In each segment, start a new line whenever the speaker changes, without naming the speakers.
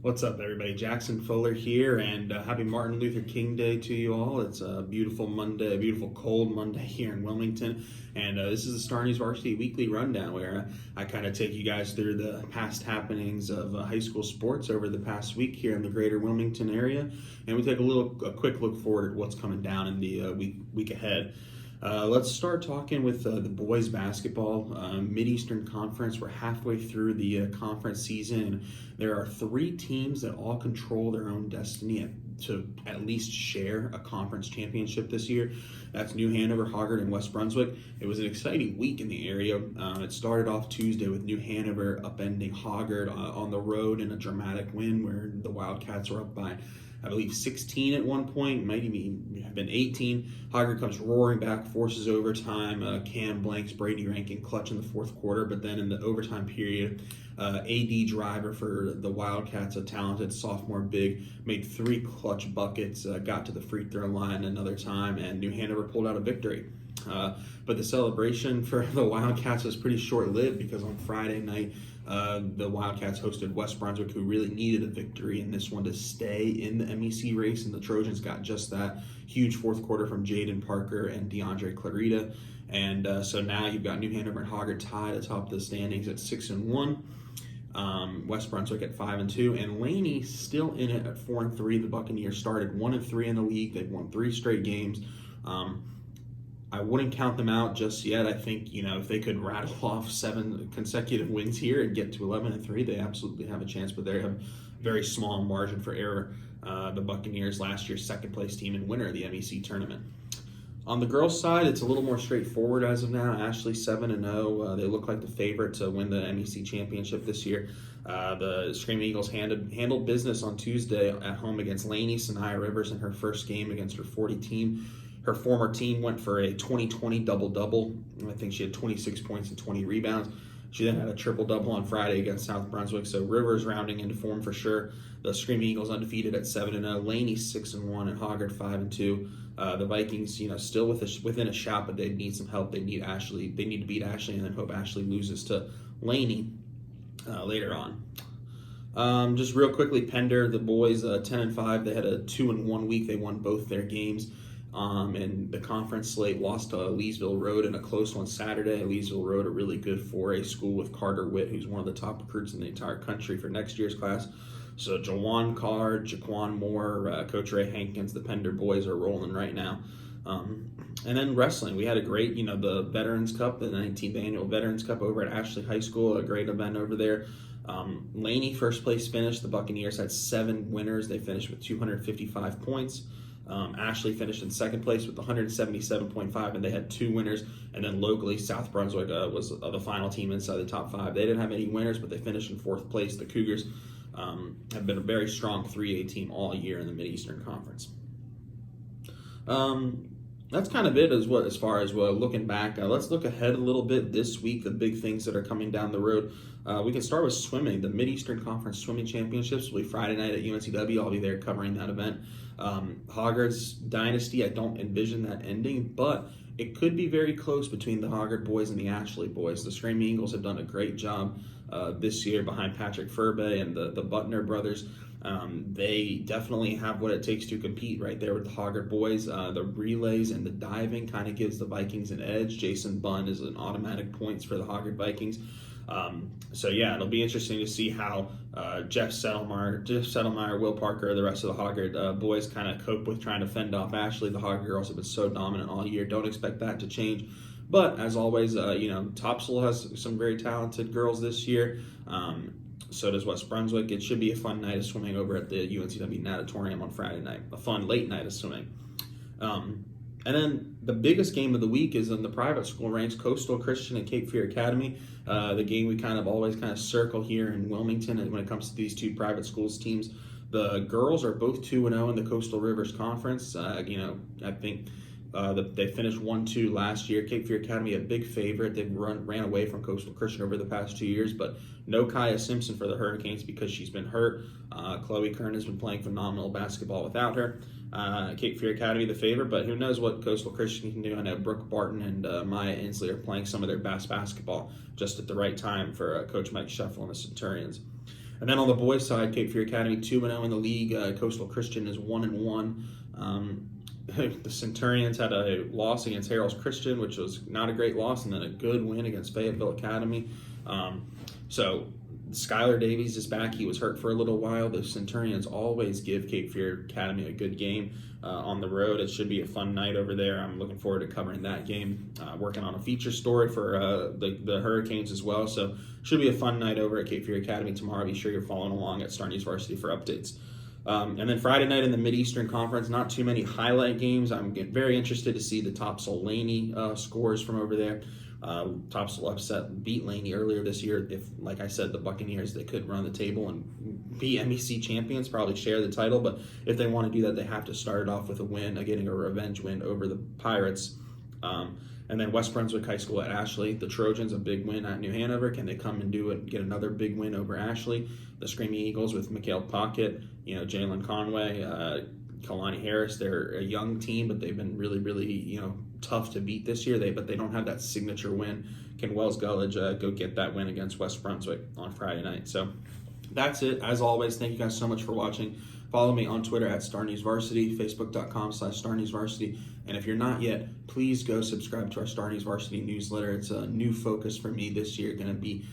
What's up, everybody? Jackson Fuller here, and happy Martin Luther King Day to you all. It's a beautiful Monday, a beautiful cold Monday here in Wilmington, and this is the StarNewsVarsity Weekly Rundown, where I kind of take you guys through the past happenings of high school sports over the past week here in the greater Wilmington area, and we take a quick look forward at what's coming down in the week ahead. Let's start talking with the boys basketball. Mid-Eastern Conference, we're halfway through the conference season, and there are 3 teams that all control their own destiny to at least share a conference championship this year. That's New Hanover, Hoggard, and West Brunswick. It was an exciting week in the area. It started off Tuesday with New Hanover upending Hoggard on the road in a dramatic win where the Wildcats were up by, I believe, 16 at one point, might even have been 18. Hoggard comes roaring back, forces overtime. Cam blanks Brady Rankin clutch in the fourth quarter, but then in the overtime period, AD Driver for the Wildcats, a talented sophomore big, made 3 clutch buckets, got to the free throw line another time, and New Hanover pulled out a victory. But the celebration for the Wildcats was pretty short-lived because on Friday night, the Wildcats hosted West Brunswick, who really needed a victory in this one to stay in the MEC race, and the Trojans got just that. Huge fourth quarter from Jaden Parker and DeAndre Clarita, and so now you've got New Hanover and Hoggard tied atop the standings at 6-1. West Brunswick at 5-2, and Laney still in it at 4-3. The Buccaneers started 1-3 in the league. They've won 3 straight games. I wouldn't count them out just yet. I think, if they could rattle off 7 consecutive wins here and get to 11-3, they absolutely have a chance, but they have a very small margin for error. The Buccaneers, last year's second-place team and winner of the MEC tournament. On the girls' side, it's a little more straightforward as of now. Ashley 7-0. They look like the favorite to win the MEC championship this year. The Screaming Eagles handled business on Tuesday at home against Laney. Sanaya Rivers in her first game against her 40 team. Her former team went for a 20-20 double-double. I think she had 26 points and 20 rebounds. She then had a triple-double on Friday against South Brunswick, so Rivers rounding into form for sure. The Screaming Eagles undefeated at 7-0. Laney 6-1 and Hoggard 5-2. The Vikings, still within a shot, but they need some help. They need Ashley. They need to beat Ashley, and then hope Ashley loses to Laney later on. Just real quickly, Pender, the boys, 10-5. They had a 2-1 week. They won both their games. And the conference slate lost to Leesville Road in a close one Saturday. Leesville Road, a really good 4A school with Carter Witt, who's one of the top recruits in the entire country for next year's class. So Jawan Carr, Jaquan Moore, Coach Ray Hankins, the Pender boys are rolling right now. And then wrestling, we had a great, the Veterans Cup, the 19th annual Veterans Cup over at Ashley High School, a great event over there. Laney first place finished. The Buccaneers had 7 winners. They finished with 255 points. Ashley finished in second place with 177.5, and they had 2 winners. And then locally, South Brunswick was the final team inside the top 5. They didn't have any winners, but they finished in 4th place. The Cougars have been a very strong 3A team all year in the Mid-Eastern Conference. That's kind of it as far as looking back. Let's look ahead a little bit this week, the big things that are coming down the road. We can start with swimming. The Mid-Eastern Conference Swimming Championships will be Friday night at UNCW. I'll be there covering that event. Hoggard's dynasty, I don't envision that ending, but it could be very close between the Hoggard boys and the Ashley boys. The Screaming Eagles have done a great job this year behind Patrick Furbe and the Butner brothers. They definitely have what it takes to compete right there with the Hoggard boys. The relays and the diving kind of gives the Vikings an edge. Jason Bunn is an automatic points for the Hoggard Vikings. So yeah, it'll be interesting to see how Jeff Settlemeyer, Will Parker, the rest of the Hoggard boys kind of cope with trying to fend off Ashley. The Hoggard girls have been so dominant all year. Don't expect that to change. But as always, Topsail has some very talented girls this year. So does West Brunswick. It should be a fun night of swimming over at the UNCW Natatorium on Friday night. A fun late night of swimming. And then the biggest game of the week is in the private school ranks, Coastal Christian and Cape Fear Academy. The game we always circle here in Wilmington and when it comes to these 2 private schools teams. The girls are both 2-0 in the Coastal Rivers Conference. I think they finished 1-2 last year. Cape Fear Academy, a big favorite. They've ran away from Coastal Christian over the past 2 years, but no Kaya Simpson for the Hurricanes because she's been hurt. Chloe Kern has been playing phenomenal basketball without her. Cape Fear Academy the favorite, but who knows what Coastal Christian can do. I know Brooke Barton and Maya Inslee are playing some of their best basketball just at the right time for Coach Mike Scheffel and the Centurions. And then on the boys' side, Cape Fear Academy 2-0 in the league. Coastal Christian is 1-1. The Centurions had a loss against Harrell's Christian, which was not a great loss, and then a good win against Fayetteville Academy. So Skylar Davies is back. He was hurt for a little while. The Centurions always give Cape Fear Academy a good game on the road. It should be a fun night over there. I'm looking forward to covering that game. Working on a feature story for the Hurricanes as well. So should be a fun night over at Cape Fear Academy tomorrow. Be sure you're following along at StarNewsVarsity for updates. And then Friday night in the Mid-Eastern Conference, not too many highlight games. I'm very interested to see the Topsail Laney scores from over there. Topsail beat Laney earlier this year. If, like I said, the Buccaneers, they could run the table and be MEC champions, probably share the title. But if they want to do that, they have to start it off with a win, getting a revenge win over the Pirates. And then West Brunswick High School at Ashley. The Trojans, a big win at New Hanover. Can they come and do it and get another big win over Ashley? The Screaming Eagles with Mikhail Pocket, Jalen Conway, Kalani Harris. They're a young team, but they've been really, really, tough to beat this year. But they don't have that signature win. Can Wells Gulledge go get that win against West Brunswick on Friday night? So that's it. As always, thank you guys so much for watching. Follow me on Twitter at StarNewsVarsity, Facebook.com/StarNewsVarsity. And if you're not yet, please go subscribe to our StarNewsVarsity newsletter. It's a new focus for me this year. Going to be,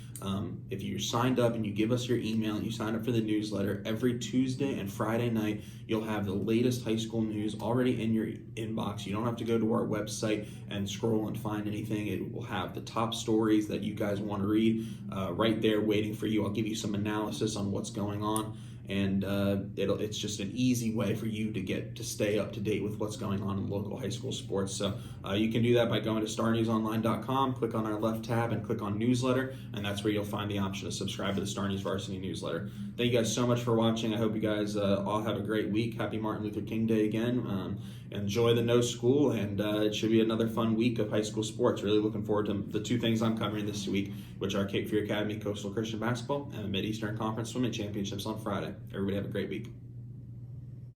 if you're signed up and you give us your email and you sign up for the newsletter, every Tuesday and Friday night, you'll have the latest high school news already in your inbox. You don't have to go to our website and scroll and find anything. It will have the top stories that you guys want to read right there waiting for you. I'll give you some analysis on what's going on. And it's just an easy way for you to stay up to date with what's going on in local high school sports. So you can do that by going to starnewsonline.com, click on our left tab, and click on newsletter, and that's where you'll find the option to subscribe to the Star News Varsity newsletter. Thank you guys so much for watching. I hope you guys all have a great week. Happy Martin Luther King Day again. Enjoy the no school, and it should be another fun week of high school sports. Really looking forward to the two things I'm covering this week, which are Cape Fear Academy Coastal Christian Basketball and the Mid-Eastern Conference Swimming Championships on Friday. Everybody have a great week.